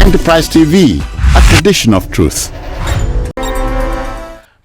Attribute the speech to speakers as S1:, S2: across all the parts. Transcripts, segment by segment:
S1: Enterprise TV, a tradition of truth.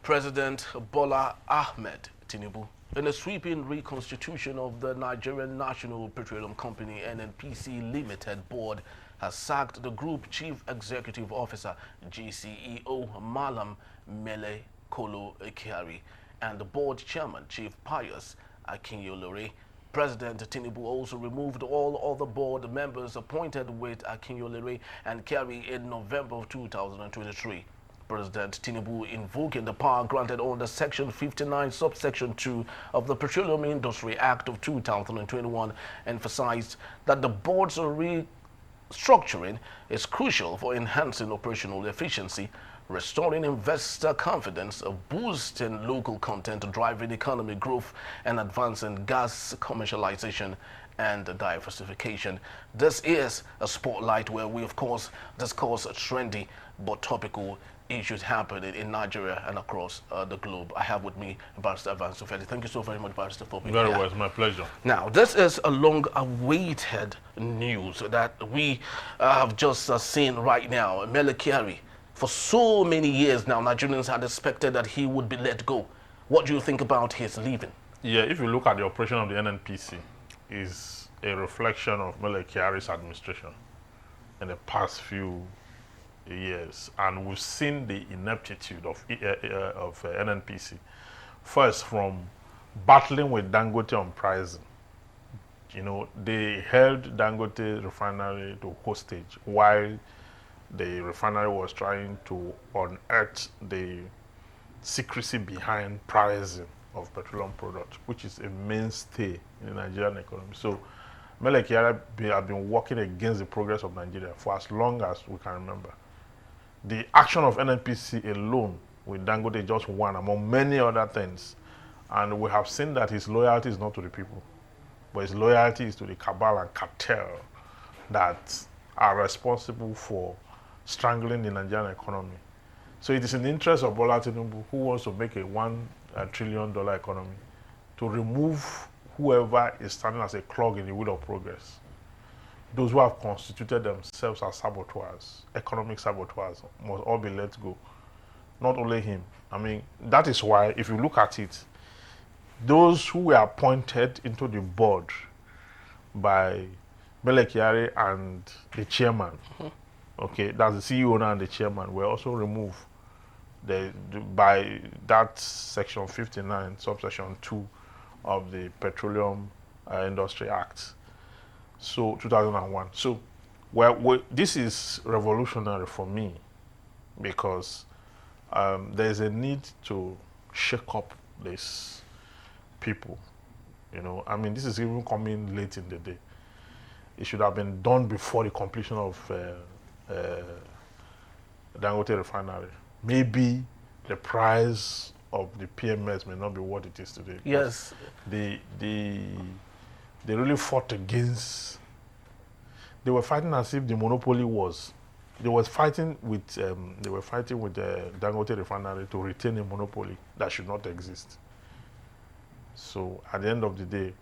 S2: President Bola Ahmed Tinubu, in a sweeping reconstitution of the Nigerian National Petroleum Company (Nnpc) Limited Board, has sacked the Group Chief Executive Officer (GCEO) Malam Mele Kyari and the Board Chairman Chief Pius Akinyolore. President Tinubu also removed all other board members appointed with Akinyolore and Kyari in November of 2023. President Tinubu, invoking the power granted under Section 59, Subsection 2 of the Petroleum Industry Act of 2021, emphasized that the board's restructuring is crucial for enhancing operational efficiency, restoring investor confidence, boosting local content, driving economic growth, and advancing gas commercialization and diversification. This is a spotlight where we, of course, discuss trendy but topical issues happening in Nigeria and across the globe. I have with me Barrister Evans Ofedi. Thank you so very much, Barrister, for being here.
S3: Very well, it's my pleasure.
S2: Now, this is a long-awaited news that we have just seen right now. Mele Kyari, for so many years now, Nigerians had expected that he would be let go. What do you think about his leaving?
S3: Yeah, if you look at the operation of the Nnpc, is a reflection of Mele Kyari's administration in the past few years, and we've seen the ineptitude of Nnpc. First, from battling with Dangote on pricing. You know, they held Dangote refinery to hostage while the refinery was trying to unearth the secrecy behind pricing of petroleum products, which is a mainstay in the Nigerian economy. So Mele Kyari have been working against the progress of Nigeria for as long as we can remember. The action of Nnpc alone with Dangote just one among many other things. And we have seen that his loyalty is not to the people, but his loyalty is to the cabal and cartel that are responsible for strangling the Nigerian economy. So it is in the interest of Bola Tinubu, who wants to make a $1 trillion economy, to remove whoever is standing as a clog in the wheel of progress. Those who have constituted themselves as saboteurs, economic saboteurs, must all be let go. Not only him. I mean, that is why, if you look at it, those who were appointed into the board by Mele Kyari and the chairman, okay, that's the CEO now and the chairman, were also removed by that Section 59, Subsection 2 of the Petroleum Industry Act. So 2001. So this is revolutionary for me because there's a need to shake up these people. You know, I mean, this is even coming late in the day. It should have been done before the completion of Dangote refinery. Maybe the price of the PMS may not be what it is today.
S2: Yes.
S3: They really fought against. They were fighting as if the monopoly was. They were fighting with the Dangote refinery to retain a monopoly that should not exist. So at the end of the day,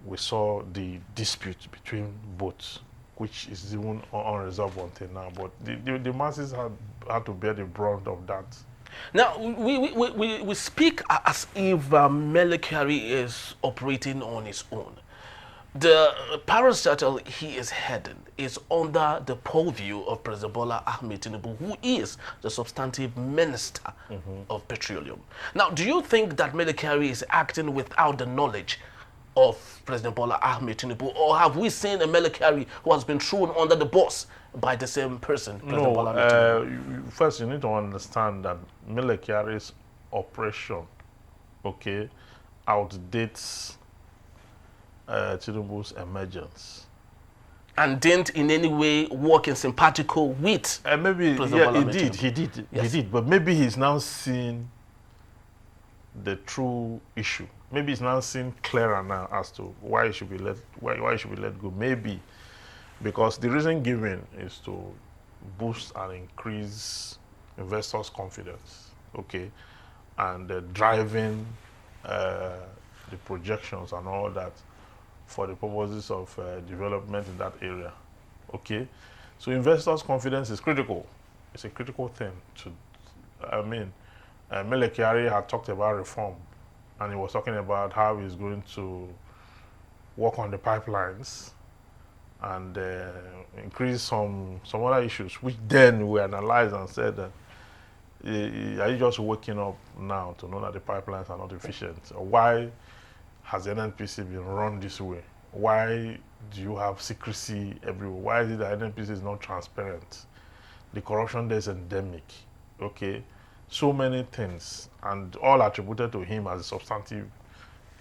S3: we saw the dispute between both, which is even unresolved until now. But the masses had to bear the brunt of that.
S2: Now, we speak as if Mele Kyari is operating on his own. The parastatal he is heading is under the purview of President Bola Ahmed Tinubu, who is the substantive minister of petroleum. Now, do you think that Mele Kyari is acting without the knowledge of President Bola Ahmed Tinubu, or have we seen a Mele Kyari who has been thrown under the bus by the same person, President Bola Ahmed Tinubu?
S3: First, you need to understand that Mele Kyari's operation, okay, outdates Tinubu's emergence.
S2: And didn't in any way work in simpatico with
S3: maybe,
S2: President
S3: yeah,
S2: Bola Ahmed Tinubu.
S3: He did, but maybe he's now seeing the true issue. Maybe he's now seeing clearer now as to why he should be let go. Maybe because the reason given is to boost and increase investors' confidence, okay, and driving the projections and all that for the purposes of development in that area, okay. So investors' confidence is critical. It's a critical thing. Mele Kyari had talked about reform, and he was talking about how he's going to work on the pipelines and increase some other issues, which then we analyzed and said that, are you just waking up now to know that the pipelines are not efficient? Why has the Nnpc been run this way? Why do you have secrecy everywhere? Why is it that Nnpc is not transparent? The corruption there is endemic. Okay, so many things, and all attributed to him as a substantive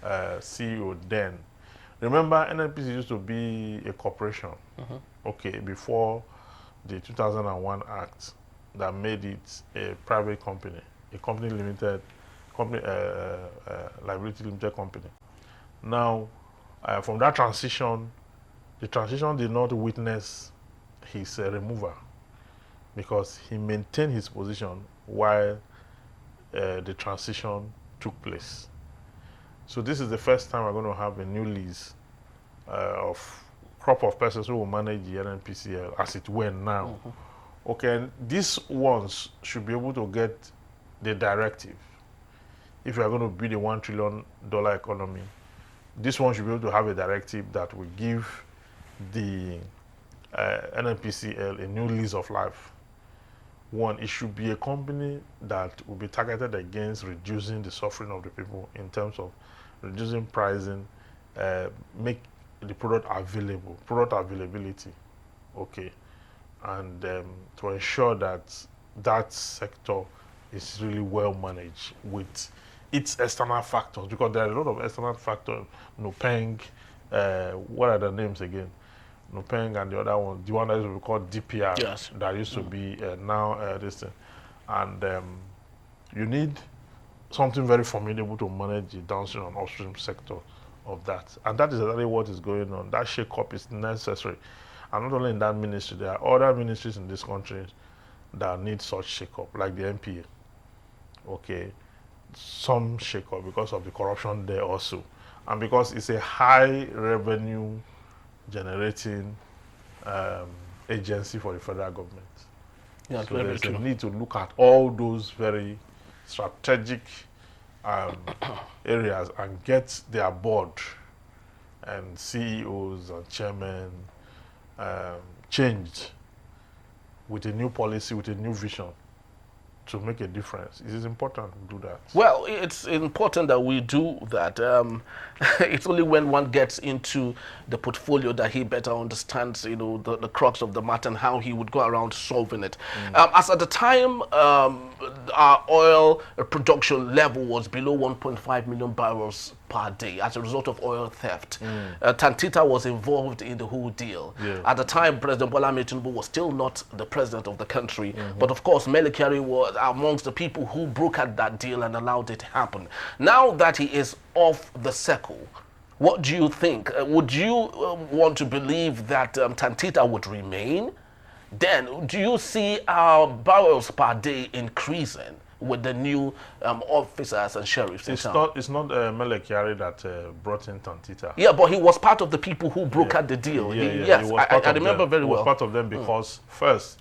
S3: CEO then. Remember, Nnpc used to be a corporation, okay, before the 2001 Act that made it a private company, a liability limited company. Now, from that transition, the transition did not witness his removal, because he maintained his position while the transition took place. So this is the first time we're going to have a new lease of crop of persons who will manage the Nnpcl as it were now. Okay, and these ones should be able to get the directive. If you are going to build a $1 trillion economy, this one should be able to have a directive that will give the Nnpcl a new lease of life. One, it should be a company that will be targeted against reducing the suffering of the people in terms of reducing pricing, make the product availability, okay, and to ensure that that sector is really well managed with its external factors, because there are a lot of external factors. Nupeng, what are the names again? Nupeng and the other one, the one that used to be called DPR,
S2: yes,
S3: that used to be now this thing. And you need something very formidable to manage the downstream and upstream sector of that. And that is exactly what is going on. That shake-up is necessary. And not only in that ministry, there are other ministries in this country that need such shake-up, like the NPA. Okay, some shake-up because of the corruption there also. And because it's a high revenue generating agency for the federal government.
S2: Yeah,
S3: so there's a need to look at all those very strategic areas and get their board and CEOs and chairmen changed with a new policy, with a new vision to make a difference. It is important to do that.
S2: Well, it's important that we do that. It's only when one gets into the portfolio that he better understands, the crux of the matter and how he would go around solving it. As at the time, our oil production level was below 1.5 million barrels per day as a result of oil theft. Tantita was involved in the whole deal.
S3: Yeah.
S2: At the time, President Bola Tinubu was still not the president of the country, but of course, Mele Kyari was amongst the people who brokered that deal and allowed it to happen. Now that he is off the circle, what do you think? Would you want to believe that Tantita would remain? Then, do you see our barrels per day increasing with the new officers and sheriffs in town?
S3: It's not Mele Kyari that brought in Tantita.
S2: Yeah, but he was part of the people who brokered the deal. Yes, I remember very well.
S3: He was part of them because first,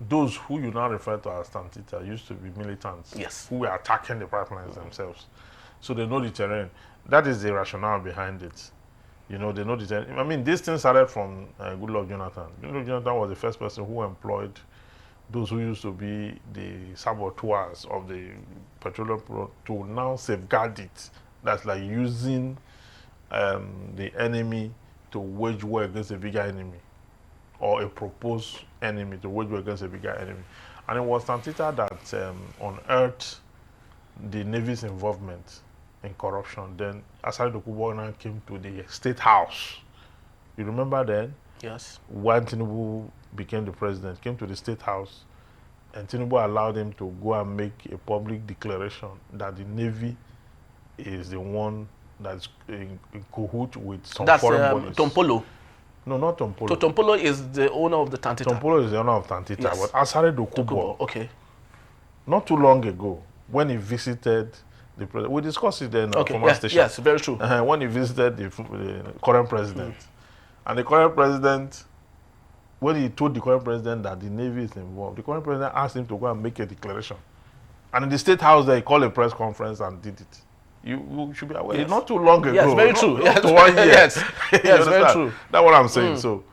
S3: those who you now refer to as Tantita used to be militants,
S2: yes,
S3: who were attacking the pipelines themselves. So they know the terrain. That is the rationale behind it. They know the terrain. I mean, this thing started from Goodluck Jonathan. Goodluck Jonathan was the first person who employed those who used to be the saboteurs of the petroleum product to now safeguard it. That's like using the enemy to wage war against a bigger enemy, or a proposed enemy to wage war against a bigger enemy. And it was Tantita that unearthed the Navy's involvement in corruption. Then Asari Dokubo came to the State House. You remember then?
S2: Yes.
S3: When Tinubu became the president, came to the State House, and Tinubu allowed him to go and make a public declaration that the Navy is the one that's in cahoot with some foreign bodies.
S2: Tompolo.
S3: No, not Tompolo.
S2: So Tompolo is the owner of the Tantita.
S3: Tompolo is the owner of Tantita, yes. But Asare Dokubo,
S2: okay,
S3: not too long ago, when he visited the president, we discussed it then from our station.
S2: Yes, very true.
S3: When he visited the current president, and the current president when he told the current president that the Navy is involved, the current president asked him to go and make a declaration. And in the State House, they called a press conference and did it. You should be aware.
S2: Yes.
S3: Not too long ago.
S2: Yes, very true.
S3: Not
S2: Yes.
S3: to 1 year.
S2: Yes,
S3: You
S2: yes, very
S3: understand?
S2: true.
S3: That's what I'm saying. So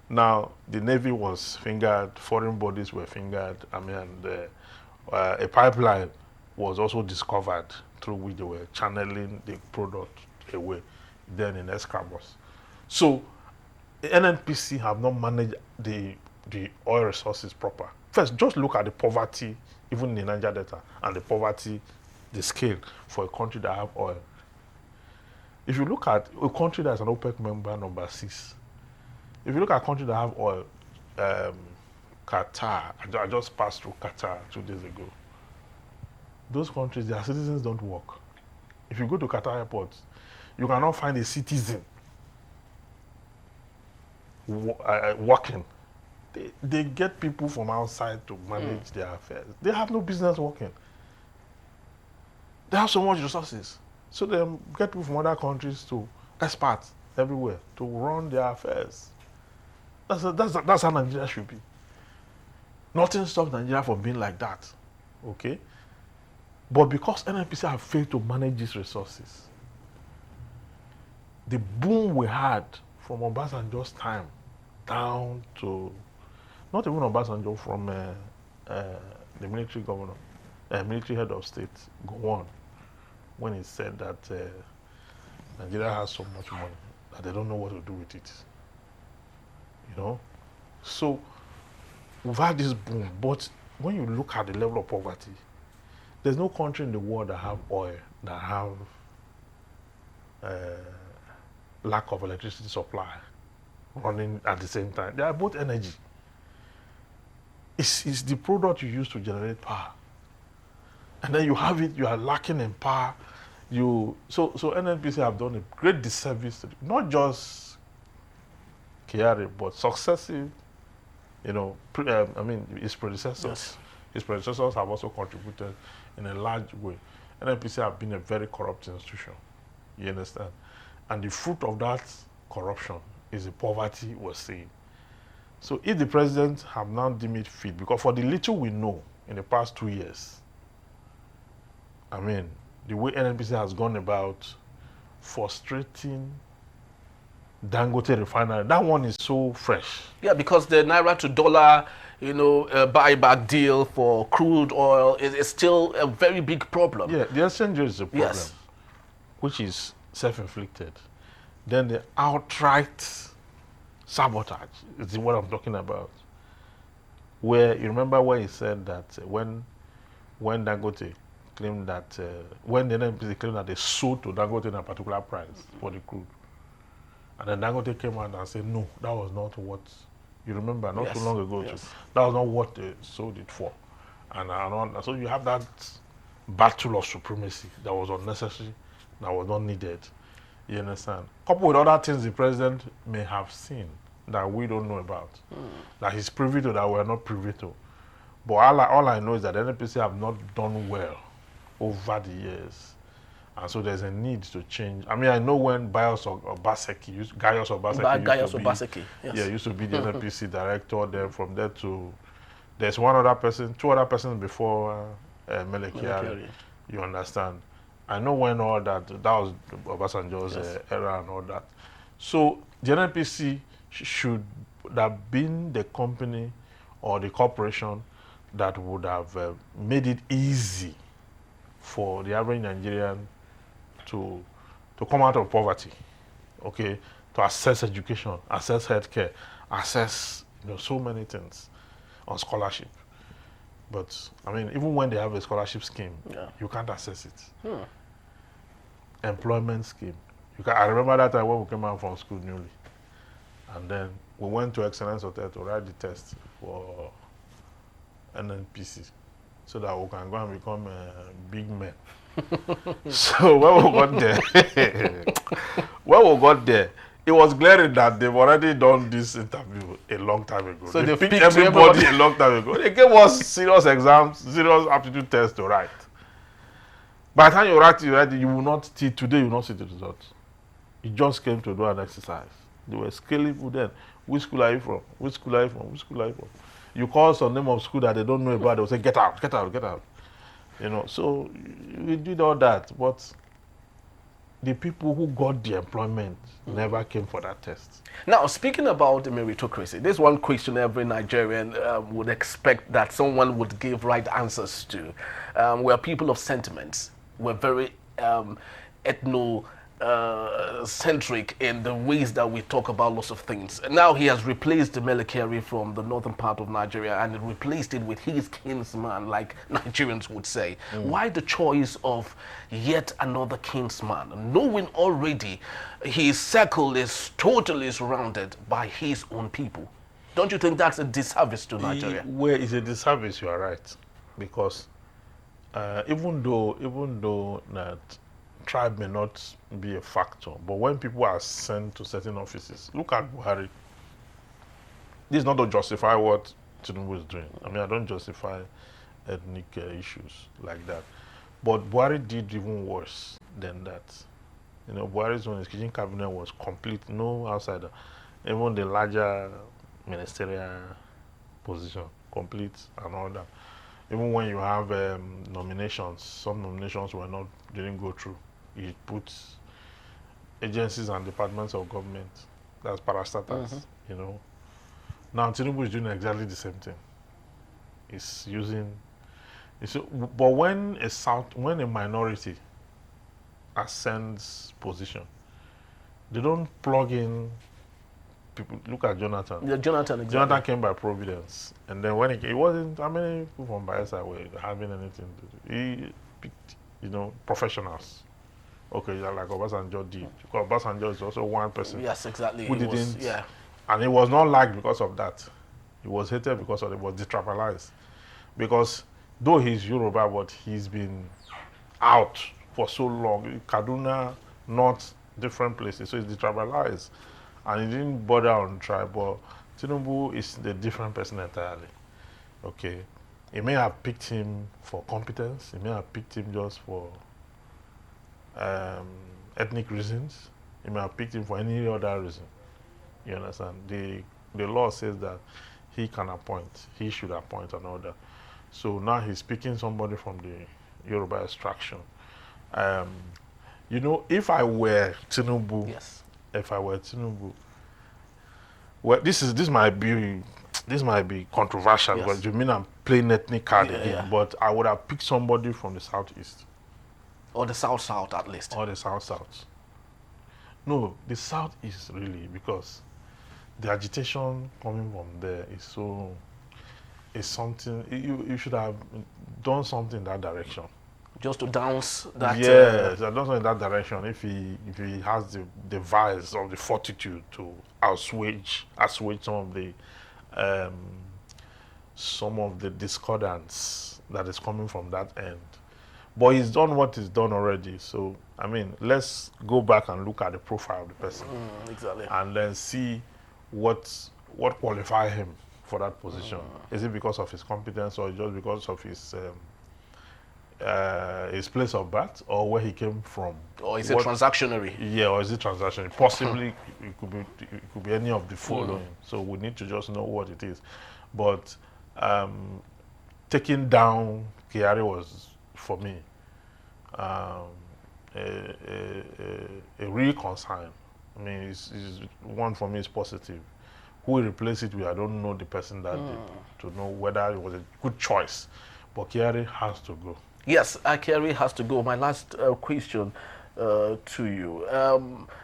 S3: now the Navy was fingered, foreign bodies were fingered. I mean, and, a pipeline was also discovered through which they were channeling the product away then in Escravos. So the Nnpc have not managed the oil resources proper. First, just look at the poverty, even in the Niger Delta, and the poverty, the scale for a country that have oil. If you look at a country that's an OPEC member, number 6, if you look at a country that have oil, Qatar, I just passed through Qatar 2 days ago. Those countries, their citizens don't work. If you go to Qatar airport, you cannot find a citizen working. They get people from outside to manage their affairs. They have no business working. They have so much resources. So they get people from other countries to expats everywhere to run their affairs. That's how Nigeria should be. Nothing stops Nigeria from being like that. Okay? But because Nnpc have failed to manage these resources, the boom we had from Obasanjo's time down to, not even Obasanjo, from the military governor, military head of state, Gowon, when he said that Nigeria has so much money that they don't know what to do with it. You know? So we've had this boom, but when you look at the level of poverty, there's no country in the world that have oil, that have lack of electricity supply running at the same time. They are both energy. It's the product you use to generate power. And then you have it, you are lacking in power. So Nnpc have done a great disservice to not just Kyari, but successive, his predecessors.
S2: Yes.
S3: His predecessors have also contributed in a large way. Nnpc have been a very corrupt institution. You understand? And the fruit of that corruption is the poverty we're seeing. So if the president have now deemed it fit, because for the little we know in the past 2 years, I mean, the way Nnpc has gone about frustrating Dangote refinery, that one is so fresh.
S2: Yeah, because the naira to dollar, buyback deal for crude oil is still a very big problem.
S3: Yeah, the exchange rate is a problem,
S2: Yes.
S3: which is self-inflicted. Then the outright sabotage is what I'm talking about. Where you remember when he said that when Dangote claimed that when the NPC claimed that they sold to Dangote in a particular price for the crude, and then Dangote came out and said no, that was not what you remember not
S2: Yes.
S3: too long ago.
S2: Yes.
S3: That was not what they sold it for, and so you have that battle of supremacy that was unnecessary, that was not needed. You understand? Coupled with other things the president may have seen that we don't know about, that he's privy to that we're not privy to. But all I know is that the NPC have not done well over the years. And so there's a need to change. I mean, I know when Gaius Obaseki used to be the NPC director. Then from there to, there's two other persons before Mele Kyari. You understand? I know when all that was Obasanjo's era and all that. So the NPC should have been the company or the corporation that would have made it easy for the average Nigerian to come out of poverty, okay, to access education, access healthcare, access so many things on scholarship. But I mean, even when they have a scholarship scheme, you can't access it. Employment scheme. I remember that time when we came out from school newly, and then we went to Excellence Hotel to write the test for Nnpc, so that we can go and become big men. So when we got there, it was glaring that they've already done this interview a long time ago.
S2: So
S3: they picked everybody a long time ago. They gave us serious exams, serious aptitude tests to write. By the time you write it, you will not see, today you will not see the results. You just came to do an exercise. They were scaling for them. Which school are you from? Which school are you from? Which school are you from? You call some name of school that they don't know about, they'll say, get out, get out, get out. You know, so we did all that, but the people who got the employment never came for that test.
S2: Now, speaking about the meritocracy, there's one question every Nigerian would expect that someone would give right answers to. We're people of sentiments. We're very ethno-centric in the ways that we talk about lots of things. And now he has replaced the Mele from the northern part of Nigeria and replaced it with his kinsman, like Nigerians would say. Why the choice of yet another kinsman, knowing already his circle is totally surrounded by his own people? Don't you think that's a disservice to Nigeria?
S3: Where is a disservice, you are right. Because even though that tribe may not be a factor, but when people are sent to certain offices, look at Buhari. This is not to justify what Tinubu is doing. I mean, I don't justify ethnic issues like that. But Buhari did even worse than that. You know, Buhari's own kitchen cabinet was complete, no outsider. Even the larger ministerial position, complete and all that. Even when you have nominations, some nominations didn't go through. It puts agencies and departments of government, that's parastatals, you know. Now Tinubu is doing exactly the same thing. He's using, but when a minority ascends position, they don't plug in people. Look at Jonathan.
S2: Yeah, Jonathan, exactly.
S3: Jonathan came by providence, and then when it wasn't, how many people from Bayelsa were having anything to do? He picked, you know, professionals. Okay, like Obasanjo did. Because Obasanjo is also one person.
S2: Yes, exactly.
S3: Who didn't, and it was not liked because of that. He was hated because of it. Was detribalized. Because though he's Yoruba, but he's been out for so long. Kaduna, North, different places. So he's detribalized. And he didn't bother on tribe. But Tinubu is a different person entirely. Okay. He may have picked him for competence. He may have picked him just for ethnic reasons. He may have picked him for any other reason. You understand? The law says that he can appoint, he should appoint and all that. So now he's picking somebody from the Yoruba extraction. You know, if I were Tinubu, well, this might be controversial, because you mean I'm playing ethnic card again, but I would have picked somebody from the southeast.
S2: Or the south at least.
S3: Or the south. No, the southeast really, because the agitation coming from there is something, you should have done something in that direction.
S2: Just to downs that.
S3: Yes, done something in that direction. If he has the vice or the fortitude to assuage some of the discordance that is coming from that end. But he's done what he's done already. So, I mean, let's go back and look at the profile of the person.
S2: Exactly.
S3: And then see what qualifies him for that position. Is it because of his competence, or just because of his place of birth, or where he came from?
S2: Or is it transactionary?
S3: Yeah, or is it transactionary? Possibly it could be any of the following. So we need to just know what it is. But taking down Kyari was, for me, a real concern. I mean, it's one for me is positive. Who will replace it with, I don't know the person that did, to know whether it was a good choice. But Kyari has to go.
S2: Yes, Kyari has to go. My last question to you.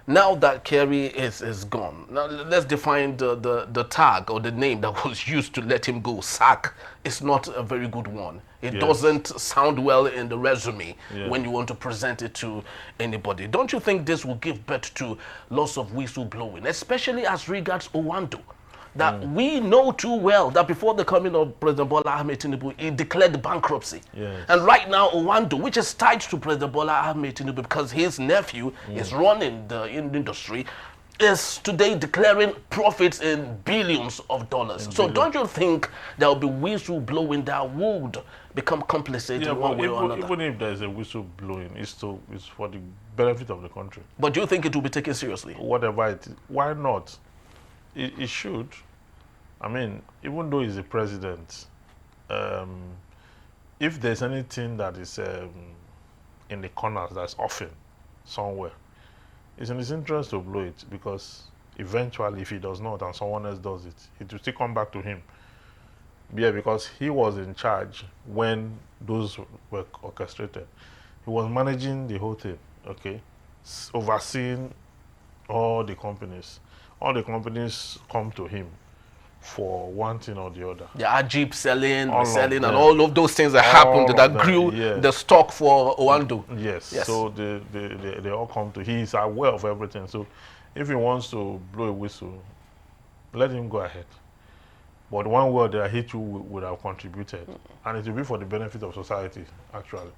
S2: Now that Kyari is gone, now let's define the tag or the name that was used to let him go. Sack is not a very good one. It doesn't sound well in the resume when you want to present it to anybody. Don't you think this will give birth to lots of whistleblowing, especially as regards Owando? That we know too well that before the coming of President Bola Ahmed Tinubu, he declared bankruptcy. And right now, Owando, which is tied to President Bola Ahmed Tinubu because his nephew is running the industry, is today declaring profits in billions of dollars. So don't you think there will be whistleblowing that would become complicit in one way or another?
S3: Even if there is a whistleblowing, it's for the benefit of the country.
S2: But do you think it will be taken seriously?
S3: Whatever it is, why not? it should. I mean, even though he's the president, if there's anything that is in the corners that's offing somewhere, it's in his interest to blow it, because eventually, if he does not and someone else does it, it will still come back to him. Yeah, because he was in charge when those were orchestrated. He was managing the whole thing, okay, overseeing all the companies. All the companies come to him for one thing or the other.
S2: The Ajib selling,
S3: All of
S2: and
S3: them.
S2: all of those things that
S3: All
S2: happened
S3: of
S2: that
S3: them,
S2: grew
S3: yes.
S2: the stock for Owando.
S3: Yes.
S2: Yes.
S3: So they all come to. He's aware of everything. So if he wants to blow a whistle, let him go ahead. But one word that he too would have contributed, and it will be for the benefit of society, actually.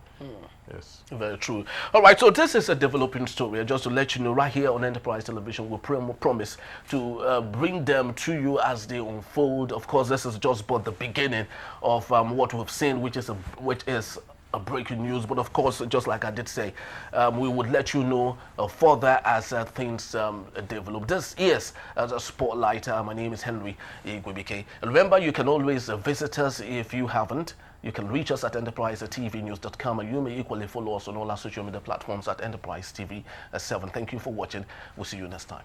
S3: Yes.
S2: Very true. All right, so this is a developing story. Just to let you know, right here on Enterprise Television, we promise to bring them to you as they unfold. Of course, this is just but the beginning of what we've seen, which is a breaking news. But of course, just like I did say, we would let you know further as things develop. This is a Spotlight. My name is Henry Igwebike. Remember, you can always visit us if you haven't. You can reach us at enterprisetvnews.com, and you may equally follow us on all our social media platforms at Enterprise TV 7. Thank you for watching. We'll see you next time.